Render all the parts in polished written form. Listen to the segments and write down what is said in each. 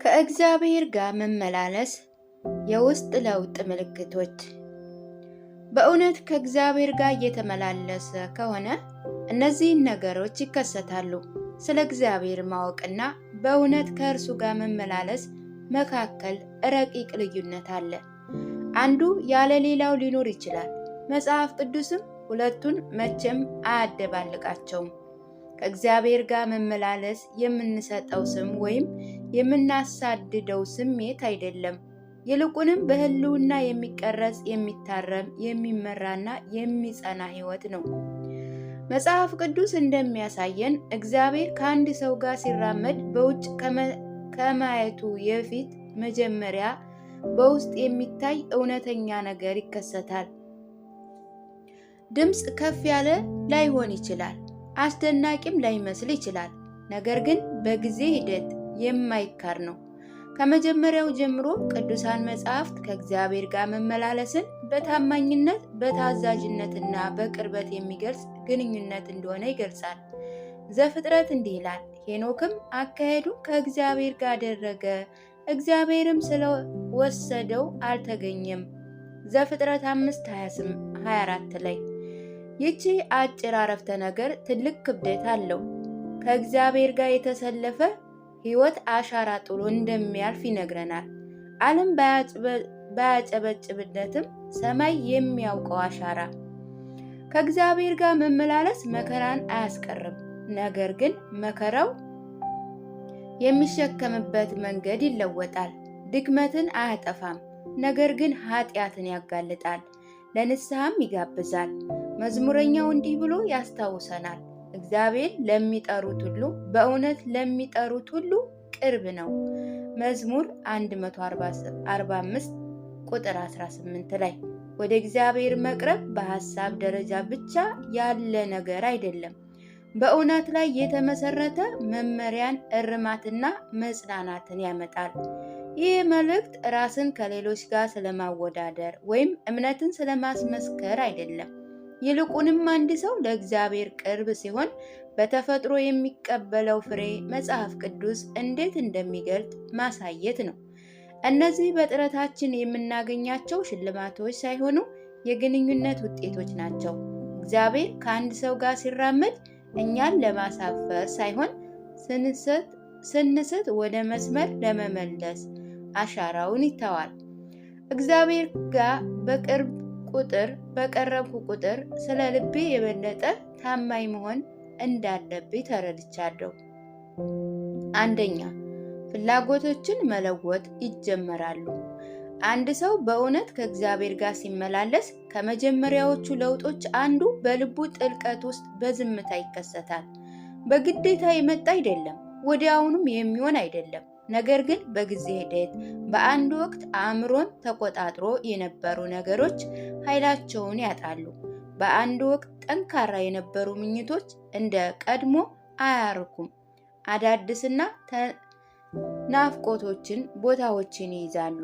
ከእግዚአብሔር ጋር መመላለስ የውስጥ ለውጥ ምልክቶች። በእውነት ከእግዚአብሔር ጋር እየተመላለሰ ከሆነ እነዚህን ነገሮች ይከሰታሉ። ስለ እግዚአብሔር ማወቅና በእውነት ከእርሱ ጋር መመላለስ መካከል ረቂቅ ልዩነት አለ። አንዱ ያለ ሌላው ሊኖር ይችላል። መጽሐፍ ቅዱስም ሁለቱን መቼም አያደባልቃቸውም። ከእግዚአብሔር ጋር መመላለስ የምንሰጠው ስም ወይም የምናሳድደው ስሜት አይደለም። ይልቁንም በሕልውና የሚቀረጽ የሚታረም የሚመራና የሚጸና ሕይወት ነው። መጽሐፍ ቅዱስ እንደሚያሳየን እግዚአብሔር ከአንድ ሰው ጋር ሲራመድ በውጭ ከማየቱ የፊት መጀመሪያ በውስጥ የሚታይ እውነተኛ ነገር ይከሰታል። ድምፅ ከፍ ያለ ላይሆን ይችላል፣ አስደናቂም ላይመስል ይችላል። ነገር ግን በጊዜ ሂደት የማይካድ ነው። ከመጀመሪያው ጀምሮ ቅዱሳን መጻሕፍት ከእግዚአብሔር ጋር መመላለስን በታማኝነት በታዛዥነትና በቅርበት የሚገልጽ ግንኙነት እንደሆነ ይገልጻል። ዘፍጥረት እንዲህ ይላል፣ ሄኖክም አካሄዱ ከእግዚአብሔር ጋር አደረገ፣ እግዚአብሔርም ስለወሰደው አልተገኘም። ዘፍጥረት 5:24 ላይ። ይቺ አጭር አረፍተ ነገር ትልቅ ክብደት አለው። ከእግዚአብሔር ጋር የተሰለፈ ሕይወት አሻራ ጥሎ እንደሚያልፍ ይነግረናል። ዓለም ባያጨበጭብለትም ሰማይ የሚያውቀው አሻራ። ከእግዚአብሔር ጋር መመላለስ መከራን አያስቀርም። ነገር ግን መከራው የሚሸከምበት መንገድ ይለወጣል። ድክመትን አያጠፋም። ነገር ግን ኃጢአትን ያጋልጣል፣ ለንስሐም ይጋብዛል። መዝሙረኛው እንዲህ ብሎ ያስታውሰናል፣ እግዚአብሔር ለሚጠሩት ሁሉ በእውነት ለሚጠሩት ሁሉ ቅርብ ነው። መዝሙር 145 ቁጥር 18 ላይ። ወደ እግዚአብሔር መቅረብ በሐሳብ ደረጃ ብቻ ያለ ነገር አይደለም። በእውነት ላይ የተመሰረተ መመሪያን፣ እርማትና መጽናናትን ያመጣል። ይህ መልእክት ራስን ከሌሎች ጋር ስለማወዳደር ወይም እምነትን ስለማስመስከር አይደለም። ይልቁንም አንድ ሰው ለእግዚአብሔር ቅርብ ሲሆን በተፈጥሮ የሚቀበለው ፍሬ መጽሐፍ ቅዱስ እንዴት እንደሚገልጥ ማሳየት ነው። እነዚህ በጥረታችን የምናገኛቸው ሽልማቶች ሳይሆኑ የግንኙነት ውጤቶች ናቸው። እግዚአብሔር ከአንድ ሰው ጋር ሲራመድ እኛን ለማሳፈር ሳይሆን ስንስት ወደ መስመር ለመመለስ አሻራውን ይተዋል። እግዚአብሔር ጋር በቀረብኩ ቁጥር ስለ ልቤ የበለጠ ታማኝ መሆን እንዳለብኝ ተረድቻለሁ። አንደኛ፣ ፍላጎቶችን መለወጥ ይጀመራሉ። አንድ ሰው በእውነት ከእግዚአብሔር ጋር ሲመላለስ ከመጀመሪያዎቹ ለውጦች አንዱ በልቡ ጥልቀት ውስጥ በዝምታ ይከሰታል። በግዴታ የመጣ አይደለም፣ ወዲያውኑም የሚሆን አይደለም። ነገር ግን በጊዜ ሂደት በአንድ ወቅት አእምሮን ተቆጣጥሮ የነበሩ ነገሮች ኃይላቸውን ያጣሉ። በአንድ ወቅት ጠንካራ የነበሩ ምኞቶች እንደ ቀድሞ አያርኩም። አዳዲስና ናፍቆቶችን ቦታዎችን ይይዛሉ።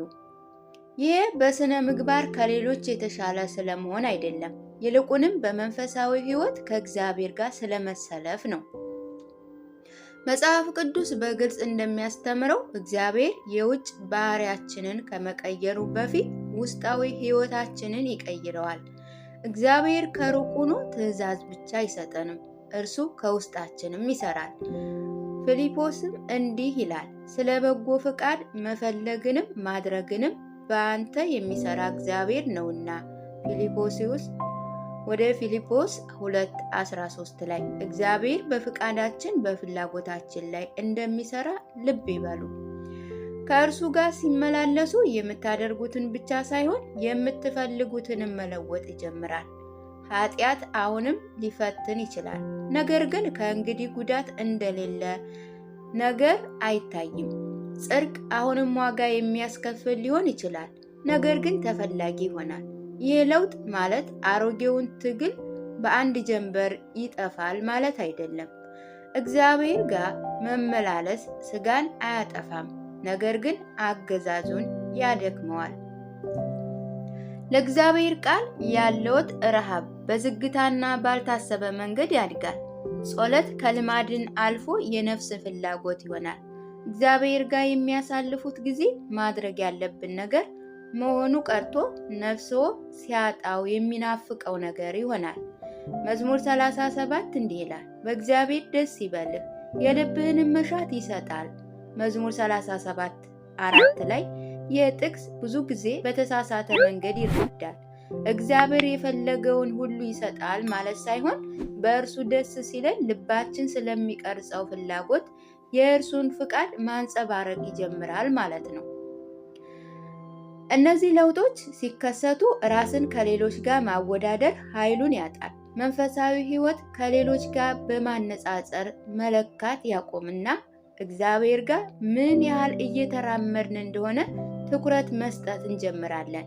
ይህ በስነ ምግባር ከሌሎች የተሻለ ስለመሆን አይደለም፣ ይልቁንም በመንፈሳዊ ሕይወት ከእግዚአብሔር ጋር ስለመሰለፍ ነው። መጽሐፍ ቅዱስ በግልጽ እንደሚያስተምረው እግዚአብሔር የውጭ ባህሪያችንን ከመቀየሩ በፊት ውስጣዊ ሕይወታችንን ይቀይረዋል። እግዚአብሔር ከሩቅ ሆኖ ትእዛዝ ብቻ አይሰጠንም፣ እርሱ ከውስጣችንም ይሰራል። ፊልጶስም እንዲህ ይላል፣ ስለ በጎ ፈቃድ መፈለግንም ማድረግንም በአንተ የሚሰራ እግዚአብሔር ነውና። ወደ ፊልጶስ 2:13 ላይ። እግዚአብሔር በፍቃዳችን በፍላጎታችን ላይ እንደሚሰራ ልብ ይበሉ። ከእርሱ ጋር ሲመላለሱ የምታደርጉትን ብቻ ሳይሆን የምትፈልጉትንም መለወጥ ይጀምራል። ኃጢአት አሁንም ሊፈትን ይችላል፣ ነገር ግን ከእንግዲህ ጉዳት እንደሌለ ነገር አይታይም። ጽድቅ አሁንም ዋጋ የሚያስከፍል ሊሆን ይችላል፣ ነገር ግን ተፈላጊ ይሆናል። ይህ ለውጥ ማለት አሮጌውን ትግል በአንድ ጀንበር ይጠፋል ማለት አይደለም። እግዚአብሔር ጋር መመላለስ ስጋን አያጠፋም፣ ነገር ግን አገዛዙን ያደክመዋል። ለእግዚአብሔር ቃል ያለዎት ረሃብ በዝግታና ባልታሰበ መንገድ ያድጋል። ጸሎት ከልማድን አልፎ የነፍስ ፍላጎት ይሆናል። እግዚአብሔር ጋር የሚያሳልፉት ጊዜ ማድረግ ያለብን ነገር መሆኑ ቀርቶ ነፍስዎ ሲያጣው የሚናፍቀው ነገር ይሆናል። መዝሙር 37 እንዲህ ይላል፣ በእግዚአብሔር ደስ ይበልህ የልብህንም መሻት ይሰጣል። መዝሙር 37:4 ላይ ይህ ጥቅስ ብዙ ጊዜ በተሳሳተ መንገድ ይረዳል። እግዚአብሔር የፈለገውን ሁሉ ይሰጣል ማለት ሳይሆን በእርሱ ደስ ሲለን ልባችን ስለሚቀርጸው ፍላጎት የእርሱን ፍቃድ ማንጸባረቅ ይጀምራል ማለት ነው። እነዚህ ለውጦች ሲከሰቱ ራስን ከሌሎች ጋር ማወዳደር ኃይሉን ያጣል። መንፈሳዊ ሕይወት ከሌሎች ጋር በማነጻጸር መለካት ያቆምና እግዚአብሔር ጋር ምን ያህል እየተራመድን እንደሆነ ትኩረት መስጠት እንጀምራለን።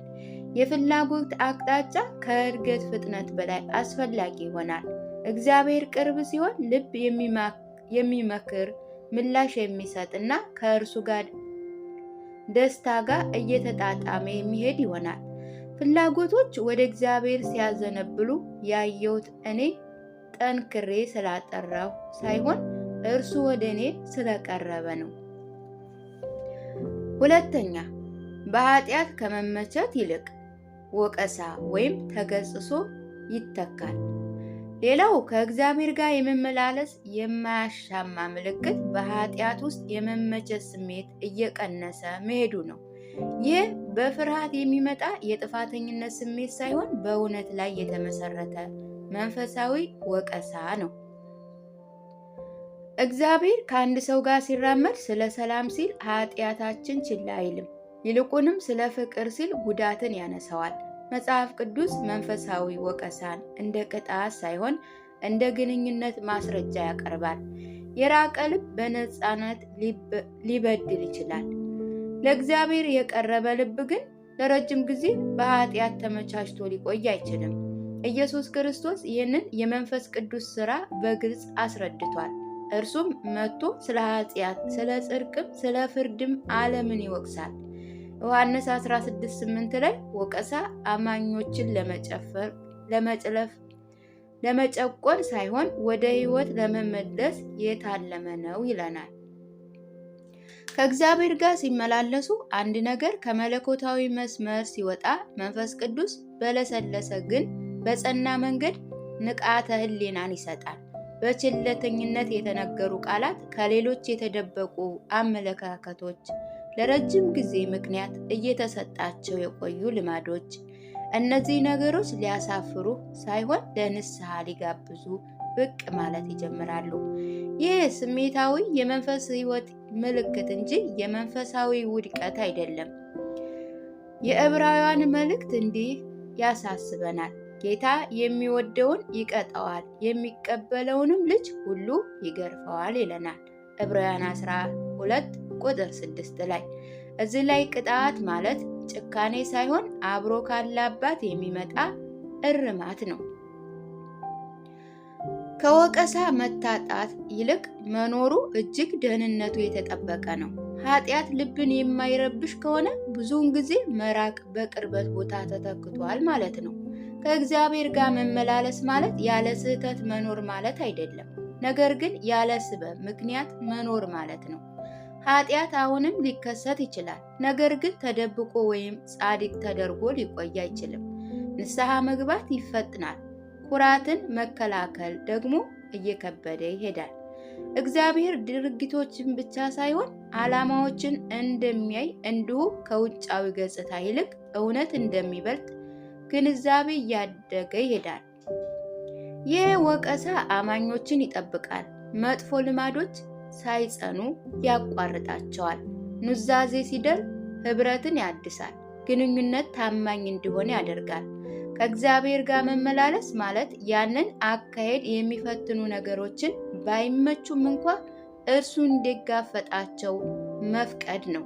የፍላጎት አቅጣጫ ከእድገት ፍጥነት በላይ አስፈላጊ ይሆናል። እግዚአብሔር ቅርብ ሲሆን ልብ የሚመክር ምላሽ የሚሰጥና ከእርሱ ጋር ደስታ ጋር እየተጣጣመ የሚሄድ ይሆናል። ፍላጎቶች ወደ እግዚአብሔር ሲያዘነብሉ ያየሁት እኔ ጠንክሬ ስላጠራሁ ሳይሆን እርሱ ወደ እኔ ስለቀረበ ነው። ሁለተኛ፣ በኃጢአት ከመመቸት ይልቅ ወቀሳ ወይም ተገስጾ ይተካል። ሌላው ከእግዚአብሔር ጋር የመመላለስ የማያሻማ ምልክት በኃጢአት ውስጥ የመመቸት ስሜት እየቀነሰ መሄዱ ነው። ይህ በፍርሃት የሚመጣ የጥፋተኝነት ስሜት ሳይሆን በእውነት ላይ የተመሰረተ መንፈሳዊ ወቀሳ ነው። እግዚአብሔር ከአንድ ሰው ጋር ሲራመድ ስለ ሰላም ሲል ኃጢአታችን ችላ አይልም። ይልቁንም ስለ ፍቅር ሲል ጉዳትን ያነሳዋል። መጽሐፍ ቅዱስ መንፈሳዊ ወቀሳን እንደ ቅጣት ሳይሆን እንደ ግንኙነት ማስረጃ ያቀርባል። የራቀ ልብ በነፃነት ሊበድል ይችላል። ለእግዚአብሔር የቀረበ ልብ ግን ለረጅም ጊዜ በኃጢአት ተመቻችቶ ሊቆይ አይችልም። ኢየሱስ ክርስቶስ ይህንን የመንፈስ ቅዱስ ሥራ በግልጽ አስረድቷል። እርሱም መጥቶ ስለ ኃጢአት፣ ስለ ጽድቅም ስለ ፍርድም ዓለምን ይወቅሳል። ዮሐንስ 16:8 ላይ ወቀሳ አማኞችን ለመጨቆን ሳይሆን ወደ ሕይወት ለመመለስ የታለመ ነው ይለናል። ከእግዚአብሔር ጋር ሲመላለሱ አንድ ነገር ከመለኮታዊ መስመር ሲወጣ መንፈስ ቅዱስ በለሰለሰ ግን በጸና መንገድ ንቃተ ሕሊናን ይሰጣል። በችለተኝነት የተነገሩ ቃላት፣ ከሌሎች የተደበቁ አመለካከቶች፣ ለረጅም ጊዜ ምክንያት እየተሰጣቸው የቆዩ ልማዶች፣ እነዚህ ነገሮች ሊያሳፍሩ ሳይሆን ለንስሐ ሊጋብዙ ብቅ ማለት ይጀምራሉ። ይህ ስሜታዊ የመንፈስ ሕይወት ምልክት እንጂ የመንፈሳዊ ውድቀት አይደለም። የዕብራውያን መልእክት እንዲህ ያሳስበናል። ጌታ የሚወደውን ይቀጣዋል፣ የሚቀበለውንም ልጅ ሁሉ ይገርፈዋል ይለናል። ዕብራውያን 12:6 ላይ። እዚህ ላይ ቅጣት ማለት ጭካኔ ሳይሆን አብሮ ካለ አባት የሚመጣ እርማት ነው። ከወቀሳ መታጣት ይልቅ መኖሩ እጅግ ደህንነቱ የተጠበቀ ነው። ኃጢአት ልብን የማይረብሽ ከሆነ ብዙውን ጊዜ መራቅ በቅርበት ቦታ ተተክቷል ማለት ነው። ከእግዚአብሔር ጋር መመላለስ ማለት ያለ ስህተት መኖር ማለት አይደለም፣ ነገር ግን ያለ ስበብ ምክንያት መኖር ማለት ነው። ኃጢአት አሁንም ሊከሰት ይችላል፣ ነገር ግን ተደብቆ ወይም ጻድቅ ተደርጎ ሊቆይ አይችልም። ንስሐ መግባት ይፈጥናል፣ ኩራትን መከላከል ደግሞ እየከበደ ይሄዳል። እግዚአብሔር ድርጊቶችን ብቻ ሳይሆን ዓላማዎችን እንደሚያይ እንዲሁ ከውጫዊ ገጽታ ይልቅ እውነት እንደሚበልጥ ግንዛቤ እያደገ ይሄዳል። ይህ ወቀሳ አማኞችን ይጠብቃል፣ መጥፎ ልማዶች ሳይጸኑ ያቋርጣቸዋል። ኑዛዜ ሲደርስ ህብረትን ያድሳል፣ ግንኙነት ታማኝ እንዲሆን ያደርጋል። ከእግዚአብሔር ጋር መመላለስ ማለት ያንን አካሄድ የሚፈትኑ ነገሮችን ባይመቹም እንኳ እርሱ እንዲጋፈጣቸው መፍቀድ ነው።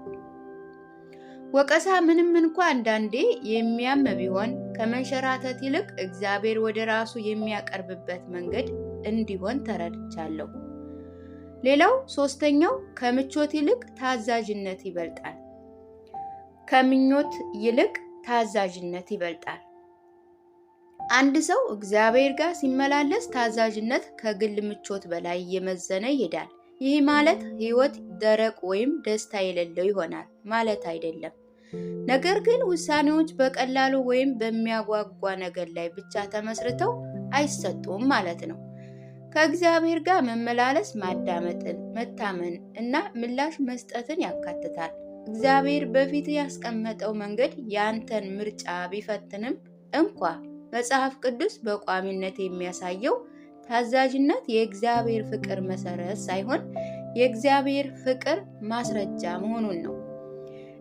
ወቀሳ ምንም እንኳ አንዳንዴ የሚያም ቢሆን ከመንሸራተት ይልቅ እግዚአብሔር ወደ ራሱ የሚያቀርብበት መንገድ እንዲሆን ተረድቻለሁ። ሌላው ሶስተኛው ከምቾት ይልቅ ታዛዥነት ይበልጣል። ከምኞት ይልቅ ታዛዥነት ይበልጣል። አንድ ሰው እግዚአብሔር ጋር ሲመላለስ ታዛዥነት ከግል ምቾት በላይ እየመዘነ ይሄዳል። ይህ ማለት ህይወት ደረቅ ወይም ደስታ የሌለው ይሆናል ማለት አይደለም። ነገር ግን ውሳኔዎች በቀላሉ ወይም በሚያጓጓ ነገር ላይ ብቻ ተመስርተው አይሰጡም ማለት ነው። ከእግዚአብሔር ጋር መመላለስ ማዳመጥን፣ መታመን እና ምላሽ መስጠትን ያካትታል። እግዚአብሔር በፊት ያስቀመጠው መንገድ ያንተን ምርጫ ቢፈትንም እንኳ መጽሐፍ ቅዱስ በቋሚነት የሚያሳየው ታዛዥነት የእግዚአብሔር ፍቅር መሰረት ሳይሆን የእግዚአብሔር ፍቅር ማስረጃ መሆኑን ነው።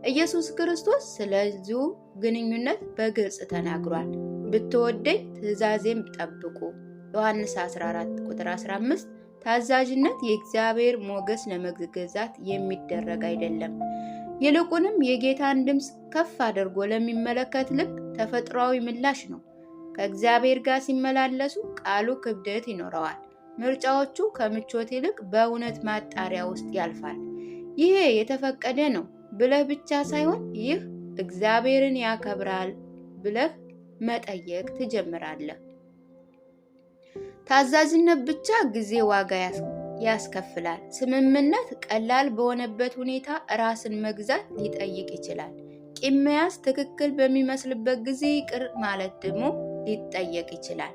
ኢየሱስ ክርስቶስ ስለዚሁ ግንኙነት በግልጽ ተናግሯል። ብትወደኝ ትእዛዜም ጠብቁ። ዮሐንስ 14 ቁጥር 15። ታዛዥነት የእግዚአብሔር ሞገስ ለመገዛት የሚደረግ አይደለም። ይልቁንም የጌታን ድምፅ ከፍ አድርጎ ለሚመለከት ልብ ተፈጥሯዊ ምላሽ ነው። ከእግዚአብሔር ጋር ሲመላለሱ ቃሉ ክብደት ይኖረዋል። ምርጫዎቹ ከምቾት ይልቅ በእውነት ማጣሪያ ውስጥ ያልፋል። ይሄ የተፈቀደ ነው ብለህ ብቻ ሳይሆን ይህ እግዚአብሔርን ያከብራል ብለህ መጠየቅ ትጀምራለህ። ታዛዥነት ብቻ ጊዜ ዋጋ ያስከፍላል። ስምምነት ቀላል በሆነበት ሁኔታ ራስን መግዛት ሊጠይቅ ይችላል። ቂም መያዝ ትክክል በሚመስልበት ጊዜ ይቅር ማለት ደግሞ ሊጠየቅ ይችላል።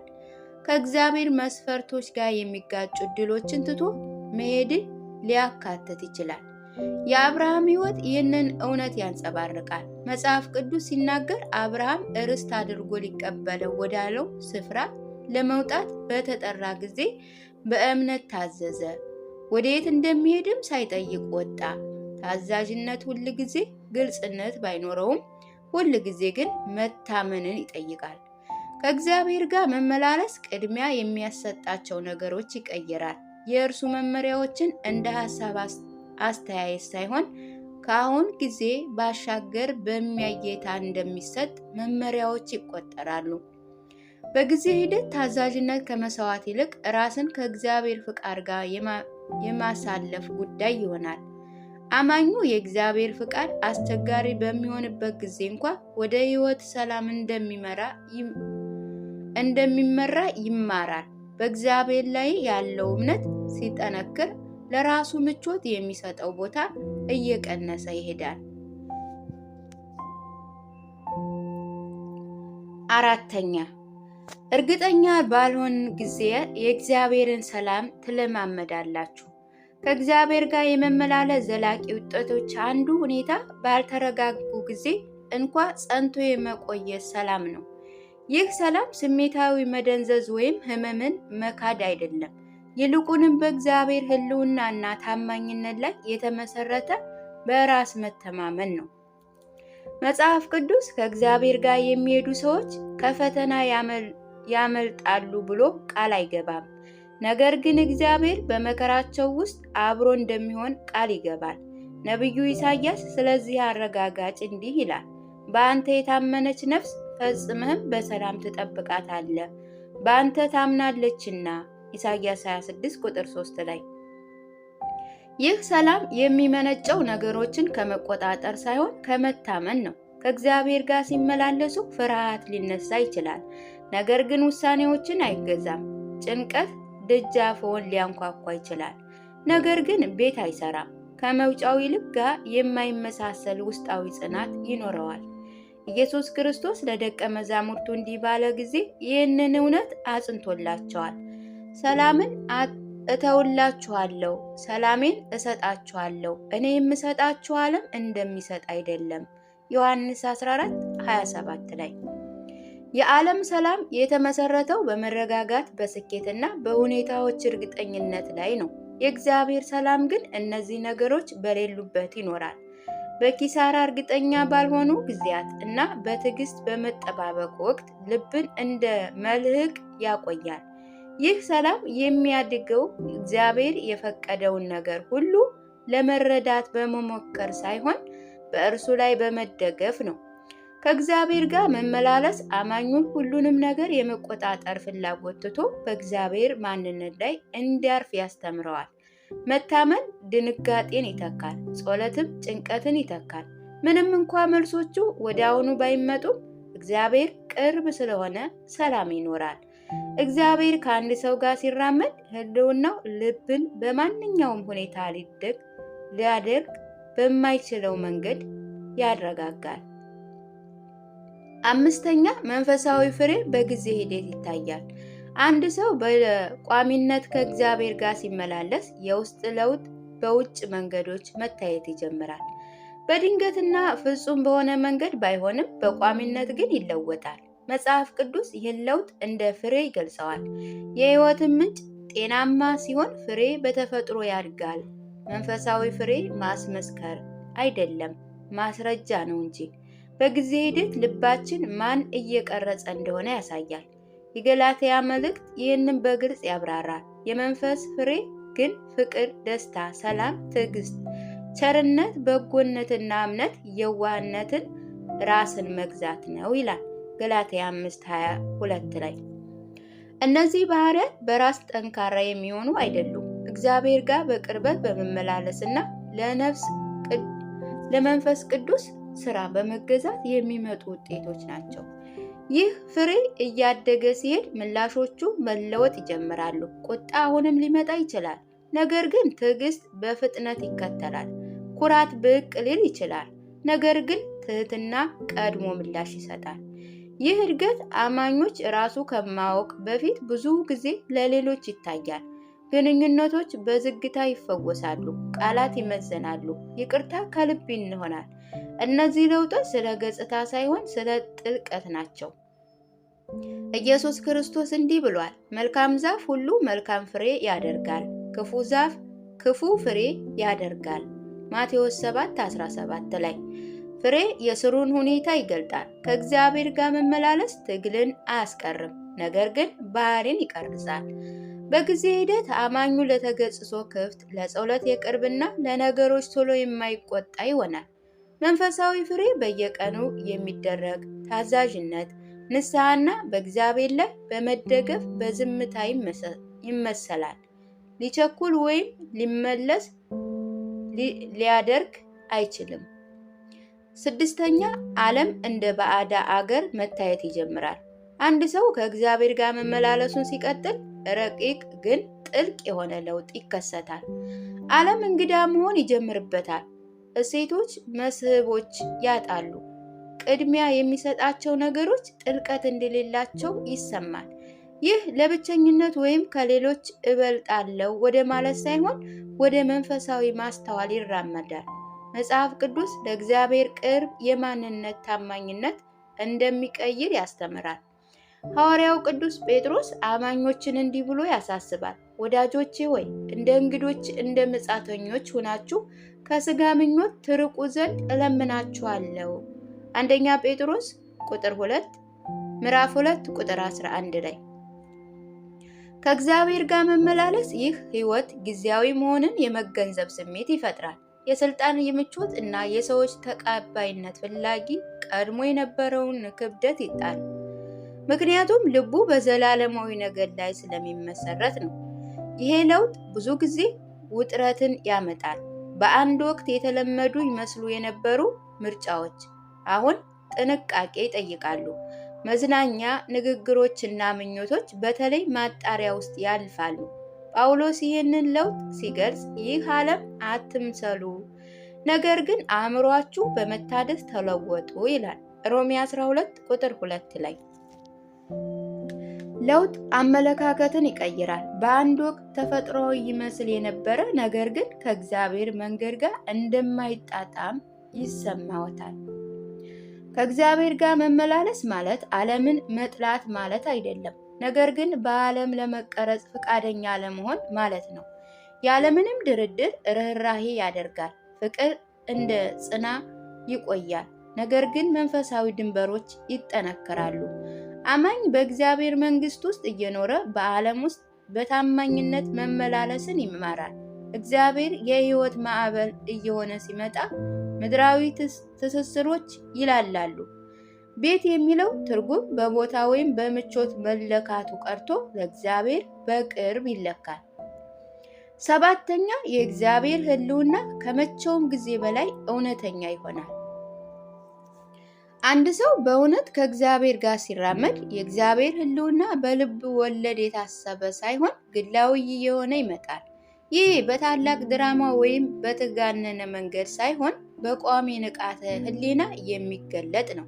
ከእግዚአብሔር መስፈርቶች ጋር የሚጋጩ ዕድሎችን ትቶ መሄድን ሊያካትት ይችላል። የአብርሃም ሕይወት ይህንን እውነት ያንጸባርቃል። መጽሐፍ ቅዱስ ሲናገር አብርሃም ርስት አድርጎ ሊቀበለው ወዳለው ስፍራ ለመውጣት በተጠራ ጊዜ በእምነት ታዘዘ። ወዴት እንደሚሄድም ሳይጠይቅ ወጣ። ታዛዥነት ሁል ጊዜ ግልጽነት ባይኖረውም ሁል ጊዜ ግን መታመንን ይጠይቃል። ከእግዚአብሔር ጋር መመላለስ ቅድሚያ የሚያሰጣቸው ነገሮች ይቀይራል። የእርሱ መመሪያዎችን እንደ ሐሳብ አስተያየት ሳይሆን ከአሁን ጊዜ ባሻገር በሚያይ ጌታ እንደሚሰጥ መመሪያዎች ይቆጠራሉ። በጊዜ ሂደት ታዛዥነት ከመስዋዕት ይልቅ ራስን ከእግዚአብሔር ፍቃድ ጋር የማሳለፍ ጉዳይ ይሆናል። አማኙ የእግዚአብሔር ፍቃድ አስቸጋሪ በሚሆንበት ጊዜ እንኳ ወደ ሕይወት ሰላም እንደሚመራ ይማራል። በእግዚአብሔር ላይ ያለው እምነት ሲጠነክር ለራሱ ምቾት የሚሰጠው ቦታ እየቀነሰ ይሄዳል። አራተኛ፣ እርግጠኛ ባልሆን ጊዜ የእግዚአብሔርን ሰላም ትለማመዳላችሁ። ከእግዚአብሔር ጋር የመመላለስ ዘላቂ ውጤቶች አንዱ ሁኔታ ባልተረጋጉ ጊዜ እንኳ ጸንቶ የመቆየት ሰላም ነው። ይህ ሰላም ስሜታዊ መደንዘዝ ወይም ሕመምን መካድ አይደለም። ይልቁንም በእግዚአብሔር ሕልውናና ታማኝነት ላይ የተመሰረተ በራስ መተማመን ነው። መጽሐፍ ቅዱስ ከእግዚአብሔር ጋር የሚሄዱ ሰዎች ከፈተና ያመልጣሉ ብሎ ቃል አይገባም። ነገር ግን እግዚአብሔር በመከራቸው ውስጥ አብሮ እንደሚሆን ቃል ይገባል። ነቢዩ ኢሳያስ ስለዚህ አረጋጋጭ እንዲህ ይላል፣ በአንተ የታመነች ነፍስ ፈጽመህም በሰላም ትጠብቃታለህ፣ በአንተ ታምናለችና። ኢሳያስ 26 ቁጥር 3 ላይ። ይህ ሰላም የሚመነጨው ነገሮችን ከመቆጣጠር ሳይሆን ከመታመን ነው። ከእግዚአብሔር ጋር ሲመላለሱ ፍርሃት ሊነሳ ይችላል፣ ነገር ግን ውሳኔዎችን አይገዛም። ጭንቀት ደጃፎን ሊያንኳኳ ይችላል፣ ነገር ግን ቤት አይሰራም። ከመውጫው ይልቅ ጋር የማይመሳሰል ውስጣዊ ጽናት ይኖረዋል። ኢየሱስ ክርስቶስ ለደቀ መዛሙርቱ እንዲህ ባለ ጊዜ ይህንን እውነት አጽንቶላቸዋል። ሰላምን እተውላችኋለሁ፣ ሰላሜን እሰጣችኋለሁ። እኔ የምሰጣችሁ ዓለም እንደሚሰጥ አይደለም። ዮሐንስ 14:27 ላይ። የዓለም ሰላም የተመሰረተው በመረጋጋት በስኬትና በሁኔታዎች እርግጠኝነት ላይ ነው። የእግዚአብሔር ሰላም ግን እነዚህ ነገሮች በሌሉበት ይኖራል። በኪሳራ እርግጠኛ ባልሆኑ ጊዜያት እና በትዕግስት በመጠባበቅ ወቅት ልብን እንደ መልህቅ ያቆያል። ይህ ሰላም የሚያድገው እግዚአብሔር የፈቀደውን ነገር ሁሉ ለመረዳት በመሞከር ሳይሆን በእርሱ ላይ በመደገፍ ነው። ከእግዚአብሔር ጋር መመላለስ አማኙን ሁሉንም ነገር የመቆጣጠር ፍላጎት ትቶ በእግዚአብሔር ማንነት ላይ እንዲያርፍ ያስተምረዋል። መታመን ድንጋጤን ይተካል፣ ጸሎትም ጭንቀትን ይተካል። ምንም እንኳ መልሶቹ ወዲያውኑ ባይመጡም እግዚአብሔር ቅርብ ስለሆነ ሰላም ይኖራል። እግዚአብሔር ከአንድ ሰው ጋር ሲራመድ ህልውናው ልብን በማንኛውም ሁኔታ ሊያደርግ በማይችለው መንገድ ያረጋጋል። አምስተኛ መንፈሳዊ ፍሬ በጊዜ ሂደት ይታያል። አንድ ሰው በቋሚነት ከእግዚአብሔር ጋር ሲመላለስ የውስጥ ለውጥ በውጭ መንገዶች መታየት ይጀምራል። በድንገትና ፍጹም በሆነ መንገድ ባይሆንም በቋሚነት ግን ይለወጣል። መጽሐፍ ቅዱስ ይህን ለውጥ እንደ ፍሬ ይገልጸዋል። የሕይወትን ምንጭ ጤናማ ሲሆን ፍሬ በተፈጥሮ ያድጋል። መንፈሳዊ ፍሬ ማስመስከር አይደለም፣ ማስረጃ ነው እንጂ። በጊዜ ሂደት ልባችን ማን እየቀረጸ እንደሆነ ያሳያል። የገላትያ መልእክት ይህንን በግልጽ ያብራራል። የመንፈስ ፍሬ ግን ፍቅር፣ ደስታ፣ ሰላም፣ ትዕግስት፣ ቸርነት፣ በጎነትና እምነት፣ የዋህነትን፣ ራስን መግዛት ነው ይላል ገላትያ 5:22 ላይ። እነዚህ ባህሪያት በራስ ጠንካራ የሚሆኑ አይደሉም። እግዚአብሔር ጋር በቅርበት በመመላለስና ለመንፈስ ቅዱስ ስራ በመገዛት የሚመጡ ውጤቶች ናቸው። ይህ ፍሬ እያደገ ሲሄድ ምላሾቹ መለወጥ ይጀምራሉ። ቁጣ አሁንም ሊመጣ ይችላል፣ ነገር ግን ትዕግስት በፍጥነት ይከተላል። ኩራት ብቅ ሊል ይችላል፣ ነገር ግን ትህትና ቀድሞ ምላሽ ይሰጣል። ይህ እድገት አማኞች ራሱ ከማወቅ በፊት ብዙ ጊዜ ለሌሎች ይታያል። ግንኙነቶች በዝግታ ይፈወሳሉ፣ ቃላት ይመዘናሉ፣ ይቅርታ ከልብ ይሆናል። እነዚህ ለውጦች ስለ ገጽታ ሳይሆን ስለ ጥልቀት ናቸው። ኢየሱስ ክርስቶስ እንዲህ ብሏል፣ መልካም ዛፍ ሁሉ መልካም ፍሬ ያደርጋል፣ ክፉ ዛፍ ክፉ ፍሬ ያደርጋል። ማቴዎስ 7:17 ላይ። ፍሬ የስሩን ሁኔታ ይገልጣል። ከእግዚአብሔር ጋር መመላለስ ትግልን አያስቀርም፣ ነገር ግን ባህሪን ይቀርጻል። በጊዜ ሂደት አማኙ ለተገጽሶ ክፍት፣ ለጸሎት የቅርብና ለነገሮች ቶሎ የማይቆጣ ይሆናል። መንፈሳዊ ፍሬ በየቀኑ የሚደረግ ታዛዥነት፣ ንስሐና በእግዚአብሔር ላይ በመደገፍ በዝምታ ይመሰላል። ሊቸኩል ወይም ሊመለስ ሊያደርግ አይችልም። ስድስተኛ ዓለም እንደ ባዕዳ አገር መታየት ይጀምራል። አንድ ሰው ከእግዚአብሔር ጋር መመላለሱን ሲቀጥል ረቂቅ ግን ጥልቅ የሆነ ለውጥ ይከሰታል። ዓለም እንግዳ መሆን ይጀምርበታል። እሴቶች መስህቦች ያጣሉ። ቅድሚያ የሚሰጣቸው ነገሮች ጥልቀት እንደሌላቸው ይሰማል። ይህ ለብቸኝነት ወይም ከሌሎች እበልጣለሁ ወደ ማለት ሳይሆን ወደ መንፈሳዊ ማስተዋል ይራመዳል። መጽሐፍ ቅዱስ ለእግዚአብሔር ቅርብ የማንነት ታማኝነት እንደሚቀይር ያስተምራል። ሐዋርያው ቅዱስ ጴጥሮስ አማኞችን እንዲህ ብሎ ያሳስባል። ወዳጆቼ ሆይ እንደ እንግዶች እንደ መጻተኞች ሆናችሁ ከሥጋ ምኞት ትርቁ ዘንድ እለምናችኋለሁ። አንደኛ ጴጥሮስ ምዕራፍ 2 ቁጥር 11 ላይ። ከእግዚአብሔር ጋር መመላለስ ይህ ሕይወት ጊዜያዊ መሆንን የመገንዘብ ስሜት ይፈጥራል። የስልጣን የምቾት እና የሰዎች ተቀባይነት ፍላጊ ቀድሞ የነበረውን ክብደት ይጣል። ምክንያቱም ልቡ በዘላለማዊ ነገር ላይ ስለሚመሰረት ነው። ይሄ ለውጥ ብዙ ጊዜ ውጥረትን ያመጣል። በአንድ ወቅት የተለመዱ ይመስሉ የነበሩ ምርጫዎች አሁን ጥንቃቄ ይጠይቃሉ። መዝናኛ ንግግሮችና ምኞቶች በተለይ ማጣሪያ ውስጥ ያልፋሉ። ጳውሎስ ይህንን ለውጥ ሲገልጽ ይህ ዓለም አትምሰሉ፣ ነገር ግን አእምሯችሁ በመታደስ ተለወጡ ይላል። ሮሜ 12 ቁጥር 2 ላይ። ለውጥ አመለካከትን ይቀይራል። በአንድ ወቅት ተፈጥሯዊ ይመስል የነበረ ነገር ግን ከእግዚአብሔር መንገድ ጋር እንደማይጣጣም ይሰማዎታል። ከእግዚአብሔር ጋር መመላለስ ማለት ዓለምን መጥላት ማለት አይደለም፣ ነገር ግን በዓለም ለመቀረጽ ፈቃደኛ አለመሆን ማለት ነው። ያለምንም ድርድር ርኅራኄ ያደርጋል። ፍቅር እንደ ጽና ይቆያል፣ ነገር ግን መንፈሳዊ ድንበሮች ይጠነከራሉ። አማኝ በእግዚአብሔር መንግሥት ውስጥ እየኖረ በዓለም ውስጥ በታማኝነት መመላለስን ይማራል። እግዚአብሔር የሕይወት ማዕበል እየሆነ ሲመጣ ምድራዊ ትስስሮች ይላላሉ። ቤት የሚለው ትርጉም በቦታ ወይም በምቾት መለካቱ ቀርቶ ለእግዚአብሔር በቅርብ ይለካል። ሰባተኛ የእግዚአብሔር ሕልውና ከመቼውም ጊዜ በላይ እውነተኛ ይሆናል። አንድ ሰው በእውነት ከእግዚአብሔር ጋር ሲራመድ የእግዚአብሔር ሕልውና በልብ ወለድ የታሰበ ሳይሆን ግላዊ የሆነ ይመጣል። ይህ በታላቅ ድራማ ወይም በተጋነነ መንገድ ሳይሆን በቋሚ ንቃተ ሕሊና የሚገለጥ ነው።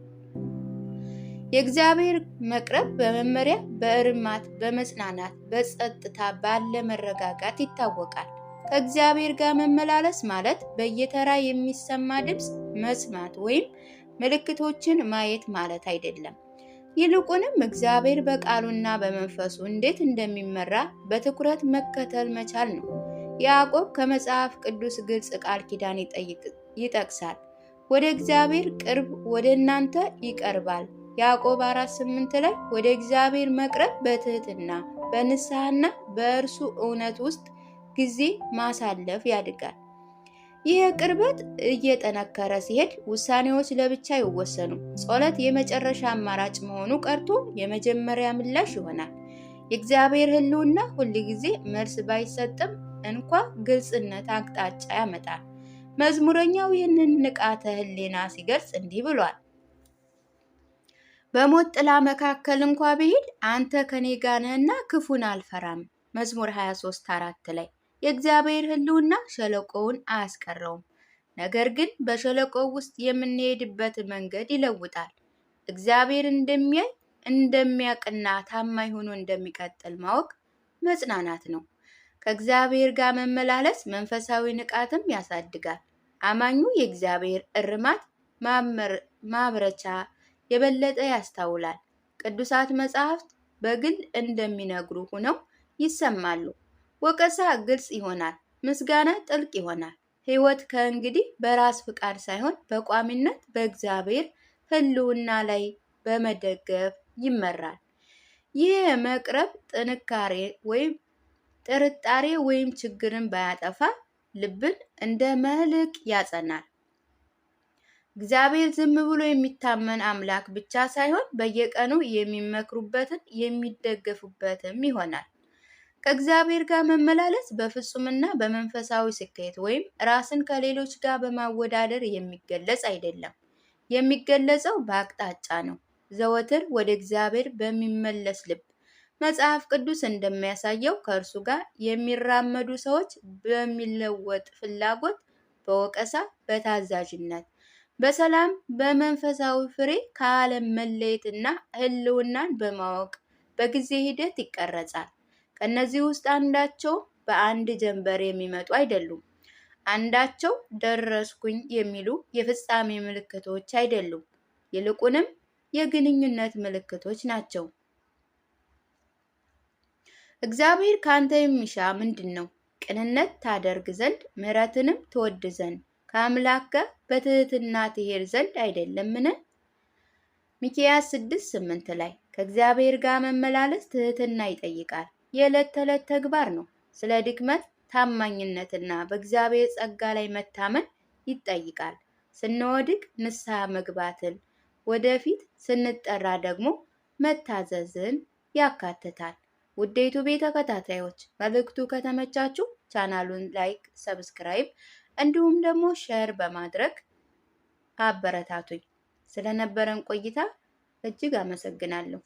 የእግዚአብሔር መቅረብ በመመሪያ፣ በእርማት፣ በመጽናናት፣ በጸጥታ ባለ መረጋጋት ይታወቃል። ከእግዚአብሔር ጋር መመላለስ ማለት በየተራ የሚሰማ ድምፅ መስማት ወይም ምልክቶችን ማየት ማለት አይደለም። ይልቁንም እግዚአብሔር በቃሉና በመንፈሱ እንዴት እንደሚመራ በትኩረት መከተል መቻል ነው። ያዕቆብ ከመጽሐፍ ቅዱስ ግልጽ ቃል ኪዳን ይጠቅሳል። ወደ እግዚአብሔር ቅርብ ወደ እናንተ ይቀርባል። ያዕቆብ 4:8 ላይ ወደ እግዚአብሔር መቅረብ በትህትና በንስሐና በእርሱ እውነት ውስጥ ጊዜ ማሳለፍ ያድጋል። ይህ ቅርበት እየጠነከረ ሲሄድ ውሳኔዎች ለብቻ አይወሰኑም። ጸሎት የመጨረሻ አማራጭ መሆኑ ቀርቶ የመጀመሪያ ምላሽ ይሆናል። የእግዚአብሔር ሕልውና ሁልጊዜ መልስ ባይሰጥም እንኳ ግልጽነት አቅጣጫ ያመጣል። መዝሙረኛው ይህንን ንቃተ ሕሊና ሲገልጽ እንዲህ ብሏል። በሞት ጥላ መካከል እንኳ ብሄድ አንተ ከኔ ጋር ነህና ክፉን አልፈራም። መዝሙር 23:4 ላይ የእግዚአብሔር ሕልውና ሸለቆውን አያስቀረውም። ነገር ግን በሸለቆው ውስጥ የምንሄድበት መንገድ ይለውጣል። እግዚአብሔር እንደሚያይ እንደሚያውቅና ታማኝ ሆኖ እንደሚቀጥል ማወቅ መጽናናት ነው። ከእግዚአብሔር ጋር መመላለስ መንፈሳዊ ንቃትም ያሳድጋል። አማኙ የእግዚአብሔር እርማት ማብረቻ የበለጠ ያስተውላል። ቅዱሳት መጻሕፍት በግል እንደሚነግሩ ሆነው ይሰማሉ። ወቀሳ ግልጽ ይሆናል፣ ምስጋና ጥልቅ ይሆናል። ሕይወት ከእንግዲህ በራስ ፍቃድ ሳይሆን በቋሚነት በእግዚአብሔር ሕልውና ላይ በመደገፍ ይመራል። ይህ መቅረብ ጥንካሬ ወይም ጥርጣሬ ወይም ችግርን ባያጠፋ ልብን እንደ መልሕቅ ያጸናል። እግዚአብሔር ዝም ብሎ የሚታመን አምላክ ብቻ ሳይሆን በየቀኑ የሚመክሩበትን የሚደገፉበትም ይሆናል። ከእግዚአብሔር ጋር መመላለስ በፍጹምና በመንፈሳዊ ስኬት ወይም ራስን ከሌሎች ጋር በማወዳደር የሚገለጽ አይደለም። የሚገለጸው በአቅጣጫ ነው። ዘወትር ወደ እግዚአብሔር በሚመለስ ልብ። መጽሐፍ ቅዱስ እንደሚያሳየው ከእርሱ ጋር የሚራመዱ ሰዎች በሚለወጥ ፍላጎት፣ በወቀሳ፣ በታዛዥነት፣ በሰላም፣ በመንፈሳዊ ፍሬ ከዓለም መለየትና ሕልውናን በማወቅ በጊዜ ሂደት ይቀረጻል። ከእነዚህ ውስጥ አንዳቸው በአንድ ጀንበር የሚመጡ አይደሉም። አንዳቸው ደረስኩኝ የሚሉ የፍጻሜ ምልክቶች አይደሉም። ይልቁንም የግንኙነት ምልክቶች ናቸው። እግዚአብሔር ካንተ የሚሻ ምንድን ነው? ቅንነት ታደርግ ዘንድ ምሕረትንም ትወድ ዘንድ ከአምላክ ጋር በትህትና ትሄድ ዘንድ አይደለምን? ሚክያስ 6:8 ላይ ከእግዚአብሔር ጋር መመላለስ ትህትና ይጠይቃል። የዕለት ተዕለት ተግባር ነው። ስለ ድክመት ታማኝነትና በእግዚአብሔር ጸጋ ላይ መታመን ይጠይቃል። ስንወድቅ ንስሐ መግባትን፣ ወደፊት ስንጠራ ደግሞ መታዘዝን ያካትታል። ውዴቱ ቤተ ተከታታዮች መልእክቱ ከተመቻችሁ ቻናሉን ላይክ፣ ሰብስክራይብ እንዲሁም ደግሞ ሼር በማድረግ አበረታቱኝ። ስለነበረን ቆይታ እጅግ አመሰግናለሁ።